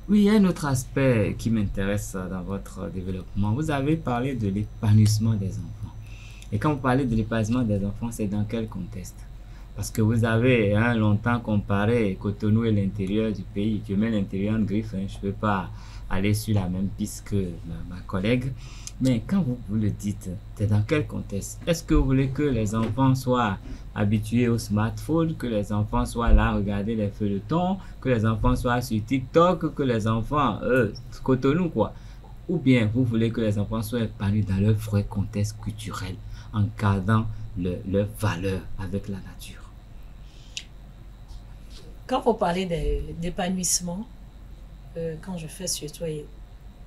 Oui, il y a un autre aspect qui m'intéresse dans votre développement. Vous avez parlé de l'épanouissement des enfants. Et quand vous parlez de l'épanouissement des enfants, c'est dans quel contexte? Parce que vous avez longtemps comparé Cotonou et l'intérieur du pays. Je mets l'intérieur en griffe, hein, je ne peux pas aller sur la même piste que ma collègue. Mais quand vous le dites, c'est dans quel contexte? Est-ce que vous voulez que les enfants soient habitués au smartphone, que les enfants soient là à regarder les feuilletons, que les enfants soient sur TikTok, que les enfants, Cotonou quoi? Ou bien vous voulez que les enfants soient épanouis dans leur vrai contexte culturel, en gardant leurs valeurs avec la nature?
Quand vous parlez d'épanouissement, quand je fais surtout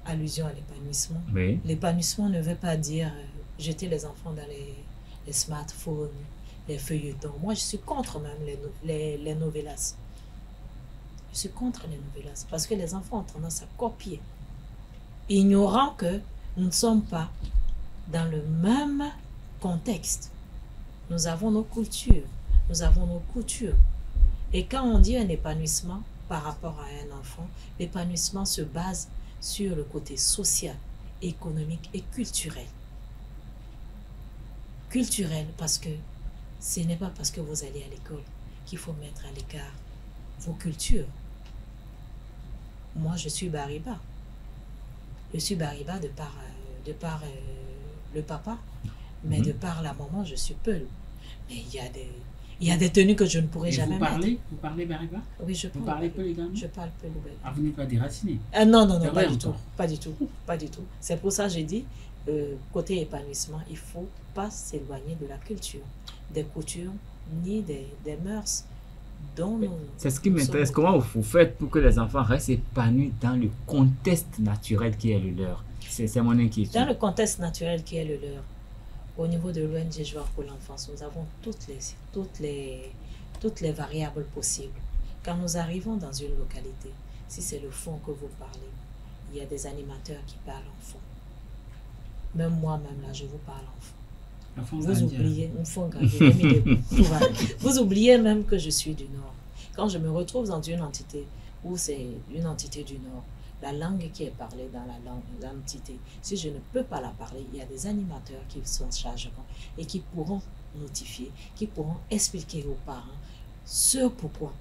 allusion à l'épanouissement,
oui.
L'épanouissement ne veut pas dire jeter les enfants dans les smartphones, les feuilletons. Moi, je suis contre même les novellas. Je suis contre les novellas parce que les enfants ont tendance à copier, ignorant que nous ne sommes pas dans le même contexte. Nous avons nos cultures, nous avons nos coutumes. Et quand on dit un épanouissement par rapport à un enfant, l'épanouissement se base sur le côté social, économique et culturel. Culturel parce que ce n'est pas parce que vous allez à l'école qu'il faut mettre à l'écart vos cultures. Moi, je suis Bariba. Je suis Bariba de par le papa, mais de par la maman, je suis Peul. Mais il y a des tenues que je ne pourrais jamais mettre.
Vous parlez Bariba?
Oui, je parle.
Vous parlez Peul également?
Je parle Peul.
Ah, vous n'êtes pas déraciné?
Non, pas du tout. Pas du tout. Pas du tout. C'est pour ça que j'ai dit, côté épanouissement, il ne faut pas s'éloigner de la culture, des coutumes, ni des mœurs dont nous...
C'est ce qui m'intéresse. Comment vous faites pour que les enfants restent épanouis dans le contexte naturel qui est le leur? C'est mon inquiétude.
Dans le contexte naturel qui est le leur, au niveau de l'ONG Joie pour l'enfance, nous avons toutes les variables possibles. Quand nous arrivons dans une localité, si c'est le fond que vous parlez, il y a des animateurs qui parlent en fond. Même moi-même, là, je vous parle en fond. Vous oubliez, vous oubliez même que je suis du Nord. Quand je me retrouve dans une entité où c'est une entité du Nord, la langue qui est parlée dans l'entité. Si je ne peux pas la parler, il y a des animateurs qui s'en chargeront et qui pourront notifier, qui pourront expliquer aux parents ce pourquoi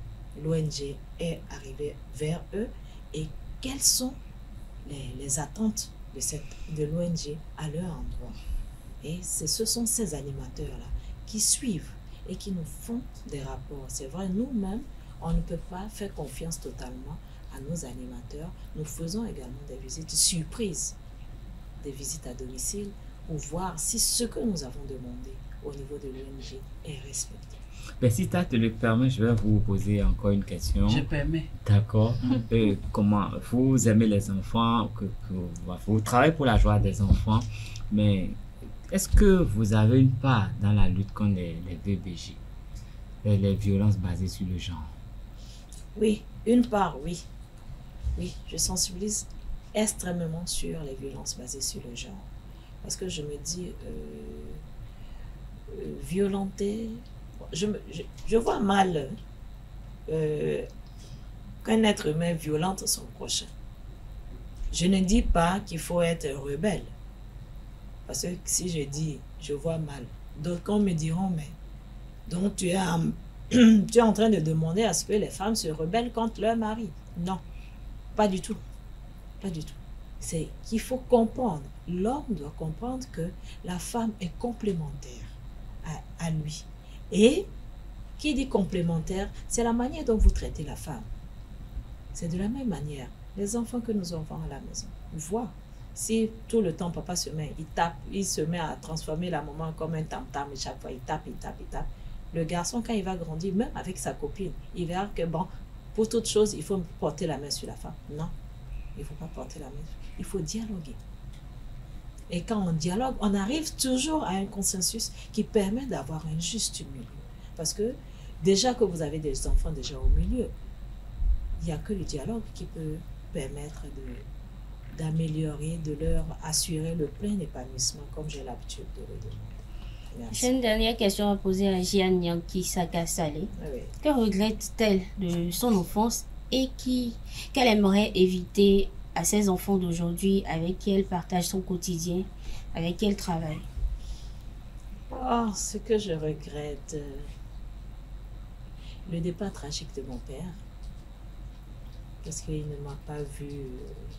l'ONG est arrivée vers eux et quelles sont les attentes de l'ONG à leur endroit. Et ce sont ces animateurs-là qui suivent et qui nous font des rapports. C'est vrai, nous-mêmes, on ne peut pas faire confiance totalement à nos animateurs. Nous faisons également des visites surprises, des visites à domicile, pour voir si ce que nous avons demandé au niveau de l'ONG est respecté.
Ben, si tu te le permets, je vais vous poser encore une question.
Je permets.
D'accord. Comment vous aimez les enfants, vous travaillez pour la joie des enfants, mais est-ce que vous avez une part dans la lutte contre les VBJ, les violences basées sur le genre?
Oui, une part, oui. Oui, je sensibilise extrêmement sur les violences basées sur le genre. Parce que je me dis, violenter, je vois mal qu'un être humain violente son prochain. Je ne dis pas qu'il faut être rebelle. Parce que si je dis, je vois mal, d'autres me diront, mais donc tu es en train de demander à ce que les femmes se rebellent contre leur mari. Non, pas du tout. Pas du tout. C'est qu'il faut comprendre. L'homme doit comprendre que la femme est complémentaire à lui. Et qui dit complémentaire, c'est la manière dont vous traitez la femme. C'est de la même manière. Les enfants que nous avons à la maison, voient. Si tout le temps papa se met, il tape, il se met à transformer la maman comme un tam-tam et chaque fois il tape, il tape, il tape. Le garçon, quand il va grandir, même avec sa copine, il verra que bon, pour toute chose, il faut porter la main sur la femme. Non, il ne faut pas porter la main. Il faut dialoguer. Et quand on dialogue, on arrive toujours à un consensus qui permet d'avoir un juste milieu. Parce que déjà que vous avez des enfants déjà au milieu, il n'y a que le dialogue qui peut permettre d'améliorer, de leur assurer le plein épanouissement, comme j'ai l'habitude de le demander.
J'ai une dernière question à poser à Jeanne Yanki Saka Salé.
Oui.
Que regrette-t-elle de son enfance et qu'elle aimerait éviter à ses enfants d'aujourd'hui avec qui elle partage son quotidien, avec qui elle travaille?
Oh, ce que je regrette, le départ tragique de mon père, parce qu'il ne m'a pas vu,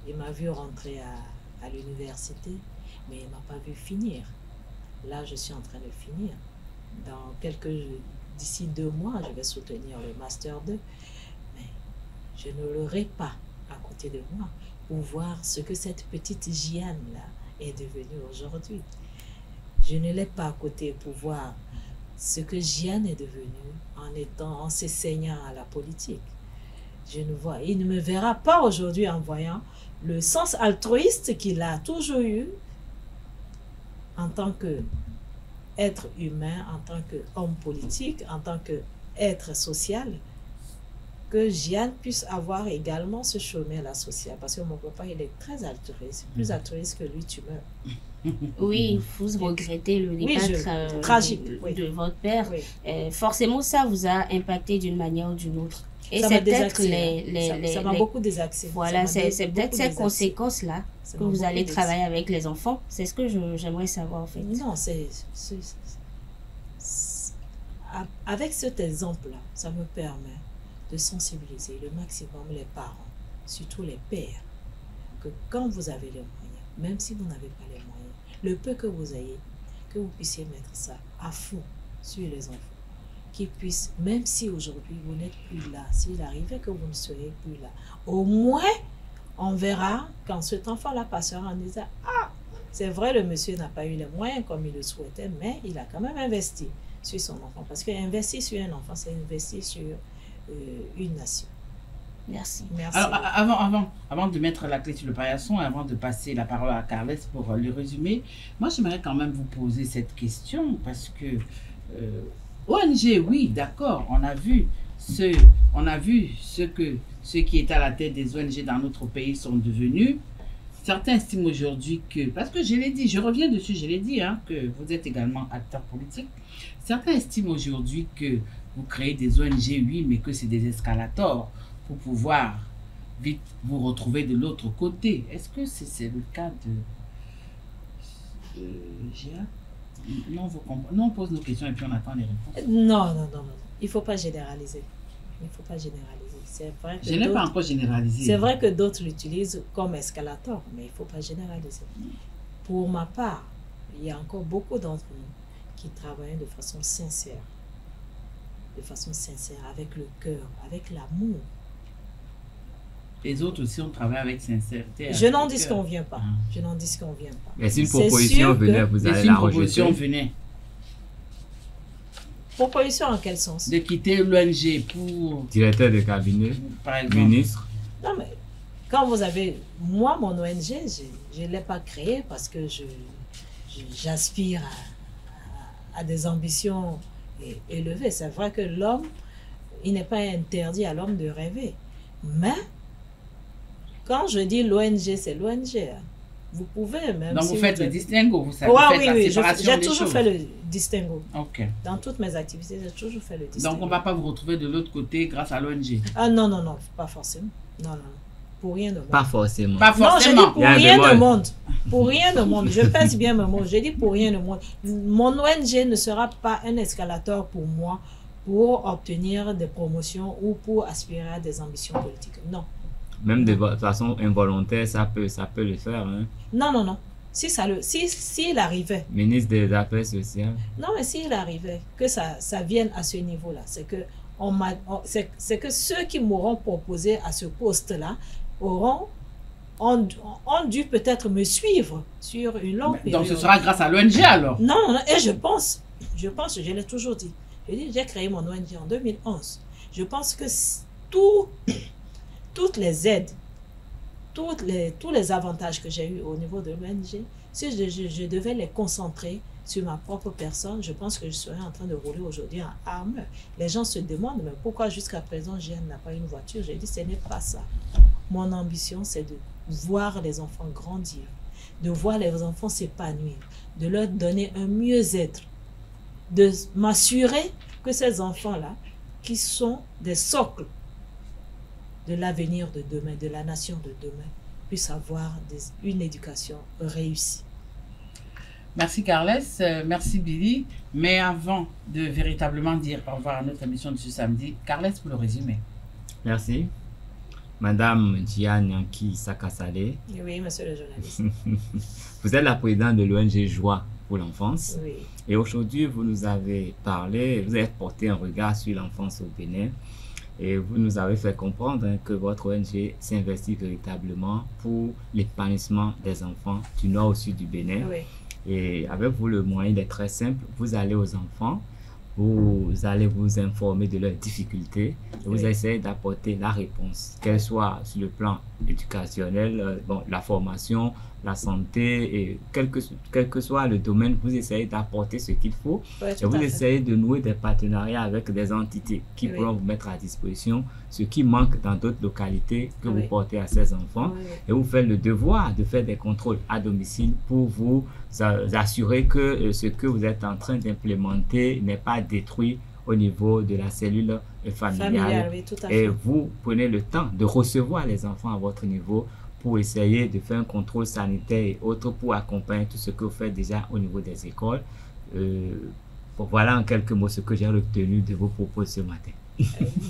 il m'a vu rentrer à l'université, mais il ne m'a pas vu finir. Là, je suis en train de finir. D'ici 2 mois, je vais soutenir le Master 2, mais je ne l'aurai pas à côté de moi pour voir ce que cette petite Gianne-là est devenue aujourd'hui. Je ne l'ai pas à côté pour voir ce que Gianne est devenue en s'essayant à la politique. Il ne me verra pas aujourd'hui en voyant le sens altruiste qu'il a toujours eu en tant qu'être humain, en tant qu'homme politique, en tant qu'être social, que Gianne puisse avoir également ce chemin-là social. Parce que mon papa, il est très altruiste. Plus altruiste que lui, tu meurs.
Oui, vous regrettez le départ
tragique
de votre père.
Oui.
Forcément, ça vous a impacté d'une manière ou d'une autre. Et
ça
c'est
m'a
peut-être
désaxé. Ça m'a beaucoup désaxé.
Voilà, c'est peut-être ces conséquences-là que vous allez travailler avec les enfants. C'est ce que j'aimerais savoir en fait.
Non, avec cet exemple-là, ça me permet de sensibiliser le maximum les parents, surtout les pères, que quand vous avez les moyens, même si vous n'avez pas les moyens, le peu que vous ayez, que vous puissiez mettre ça à fond sur les enfants. Qu'ils puissent, même si aujourd'hui vous n'êtes plus là, s'il arrivait que vous ne soyez plus là, au moins on verra quand cet enfant-là passera en disant « Ah, c'est vrai, le monsieur n'a pas eu les moyens comme il le souhaitait, mais il a quand même investi sur son enfant. » Parce qu'investir sur un enfant, c'est investir sur une nation.
Merci.
Merci.
Alors, avant de mettre la clé sur le paillasson, avant de passer la parole à Carles pour le résumer, moi j'aimerais quand même vous poser cette question parce que ONG, oui, d'accord, on a vu ce qui est à la tête des ONG dans notre pays sont devenus. Certains estiment aujourd'hui que, parce que je l'ai dit, je reviens dessus, je l'ai dit, hein, que vous êtes également acteur politique. Certains estiment aujourd'hui que vous créez des ONG, oui, mais que c'est des escalators pour pouvoir vite vous retrouver de l'autre côté. Est-ce que c'est le cas de Gia? Non, vous comprenez. Non, on pose nos questions et puis on attend les réponses.
Non. Il ne faut pas généraliser. Il ne faut pas généraliser. C'est vrai que
je n'ai pas encore généralisé.
C'est vrai que d'autres l'utilisent comme escalator, mais il ne faut pas généraliser. Pour ma part, il y a encore beaucoup d'entre nous qui travaillent de façon sincère. De façon sincère, avec le cœur, avec l'amour.
Les autres aussi, on travaille avec sincérité.
Je n'en dis qu'on vient pas. Je n'en dis qu'on vient pas.
Mais si une proposition venait, vous allez la rejeter.
Proposition en quel sens?
De quitter l'ONG pour...
Directeur de cabinet,
par exemple.
Ministre.
Non, mais quand vous avez... Moi, mon ONG, je ne l'ai pas créé parce que j'aspire à des ambitions élevées. C'est vrai que l'homme, il n'est pas interdit à l'homme de rêver. Mais, quand je dis l'ONG, c'est l'ONG. Hein. Vous pouvez même...
Donc,
si
vous faites le distinguo, vous savez,
oui, j'ai toujours fait le distinguo.
Ok.
Dans toutes mes activités, j'ai toujours fait le distinguo.
Donc, on ne va pas vous retrouver de l'autre côté grâce à l'ONG?
Ah non, pas forcément. Non. Pour rien de monde.
Pas forcément.
Pas forcément.
Non, je dis pour rien de monde. Pour rien de monde. Je pèse bien mes mots. Je dis pour rien de monde. Mon ONG ne sera pas un escalator pour moi pour obtenir des promotions ou pour aspirer à des ambitions politiques. Non.
Même de façon involontaire, ça peut le faire. Hein?
Non. S'il arrivait.
Ministre des Affaires sociales.
Non, mais s'il arrivait que ça vienne à ce niveau-là, c'est que ceux qui m'auront proposé à ce poste-là ont dû peut-être me suivre sur une longue période.
Donc ce sera grâce à l'ONG alors?
Non, et je pense, je l'ai toujours dit. J'ai créé mon ONG en 2011. Je pense que toutes les aides, tous les avantages que j'ai eus au niveau de l'ONG, si je devais les concentrer sur ma propre personne, je pense que je serais en train de rouler aujourd'hui en arme. Les gens se demandent, mais pourquoi jusqu'à présent, Jeanne n'a pas une voiture? J'ai dit, ce n'est pas ça. Mon ambition, c'est de voir les enfants grandir, de voir les enfants s'épanouir, de leur donner un mieux-être, de m'assurer que ces enfants-là, qui sont des socles de l'avenir de demain, de la nation de demain, puissent avoir une éducation réussie.
Merci Carles, merci Billy. Mais avant de véritablement dire au revoir à notre émission de ce samedi, Carles pour le résumé.
Merci. Madame Diane Yanki Sakasale.
Oui, monsieur le journaliste.
Vous êtes la présidente de l'ONG Joie pour l'enfance.
Oui.
Et aujourd'hui, vous nous avez parlé, vous avez porté un regard sur l'enfance au Bénin. Et vous nous avez fait comprendre que votre ONG s'investit véritablement pour l'épanouissement des enfants du nord au sud du Bénin.
Oui.
Et avec vous, le moyen est très simple. Vous allez aux enfants, vous allez vous informer de leurs difficultés et vous essayez d'apporter la réponse, qu'elle soit sur le plan éducationnel, la formation, la santé, et quel que soit le domaine, vous essayez d'apporter ce qu'il faut.
Oui,
et vous essayez de nouer des partenariats avec des entités qui pourront vous mettre à disposition ce qui manque dans d'autres localités que vous portez à ces enfants. Et vous faites le devoir de faire des contrôles à domicile pour vous assurer que ce que vous êtes en train d'implémenter n'est pas détruit au niveau de la cellule familiale.
Oui, tout à fait.
Et vous prenez le temps de recevoir les enfants à votre niveau pour essayer de faire un contrôle sanitaire et autres pour accompagner tout ce que vous faites déjà au niveau des écoles. Voilà en quelques mots ce que j'ai retenu de vos propos ce matin.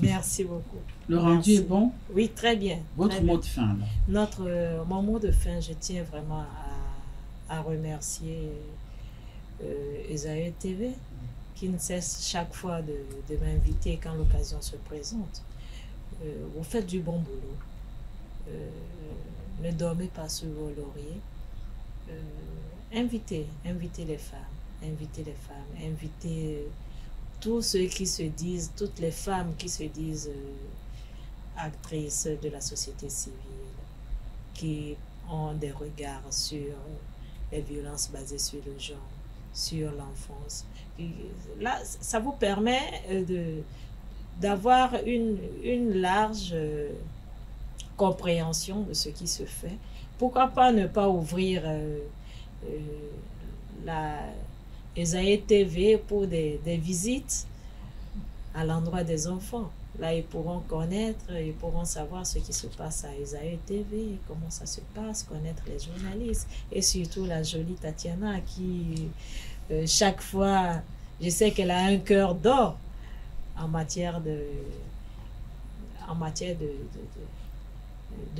Merci beaucoup.
Le rendu est bon?
Oui, très bien.
Votre mot de fin?
Mon mot de fin, je tiens vraiment à remercier Esaü TV qui ne cesse chaque fois de m'inviter quand l'occasion se présente. Vous faites du bon boulot. Ne dormez pas sur vos lauriers. Invitez les femmes, invitez tous ceux qui se disent, toutes les femmes qui se disent actrices de la société civile, qui ont des regards sur les violences basées sur le genre, sur l'enfance. Là, ça vous permet d'avoir une large compréhension de ce qui se fait. Pourquoi pas ne pas ouvrir la Esaü TV pour des visites à l'endroit des enfants. Là, ils pourront connaître, ils pourront savoir ce qui se passe à Esaü TV, comment ça se passe, connaître les journalistes et surtout la jolie Tatiana qui, chaque fois, je sais qu'elle a un cœur d'or en matière de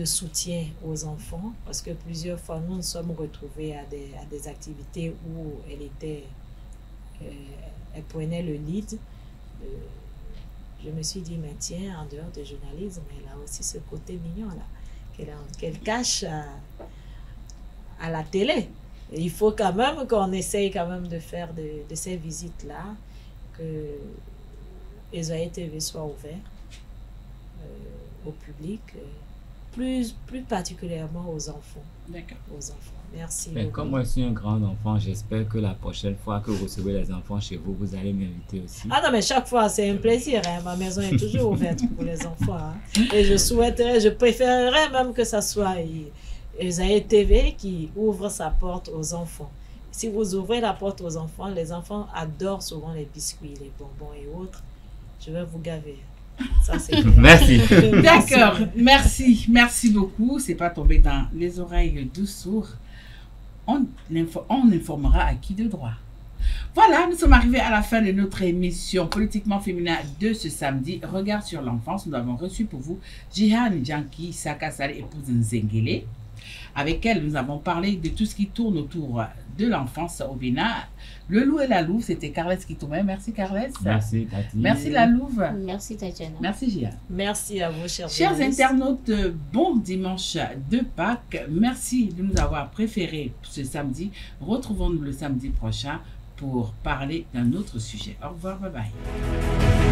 soutien aux enfants, parce que plusieurs fois, nous nous sommes retrouvés à des activités où elle prenait le lead. Je me suis dit, mais tiens, en dehors du journalisme, elle a aussi ce côté mignon là, qu'elle cache à la télé. Et il faut quand même qu'on essaye quand même de faire de ces visites-là, que Esaü TV soit ouvert au public, plus particulièrement aux enfants.
D'accord.
Aux enfants. Merci.
Ben, comme moi je suis un grand enfant, j'espère que la prochaine fois que vous recevez les enfants chez vous, vous allez m'inviter aussi.
Ah non, mais chaque fois, c'est un plaisir. Hein. Ma maison est toujours ouverte pour les enfants. Hein. Et je préférerais même que ça soit Esaü TV qui ouvre sa porte aux enfants. Si vous ouvrez la porte aux enfants, les enfants adorent souvent les biscuits, les bonbons et autres. Je vais vous gaver. Ça, c'est
Merci.
D'accord, merci beaucoup. C'est pas tombé dans les oreilles du sourd. On informera à qui de droit. Voilà, nous sommes arrivés à la fin de notre émission Politiquement Féminin de ce samedi. Regard sur l'enfance. Nous avons reçu pour vous Jihan Djanki Sakasale, épouse Nzengele, avec elle nous avons parlé de tout ce qui tourne autour de l'enfance au Bénin. Le loup et la louve, c'était Carles qui tournait. Merci Carles.
Merci Tati.
Merci la louve.
Merci Tatiana.
Merci Jihan.
Merci à vous, chers
internautes, bon dimanche de Pâques. Merci de nous avoir préférés ce samedi. Retrouvons-nous le samedi prochain pour parler d'un autre sujet. Au revoir, bye bye.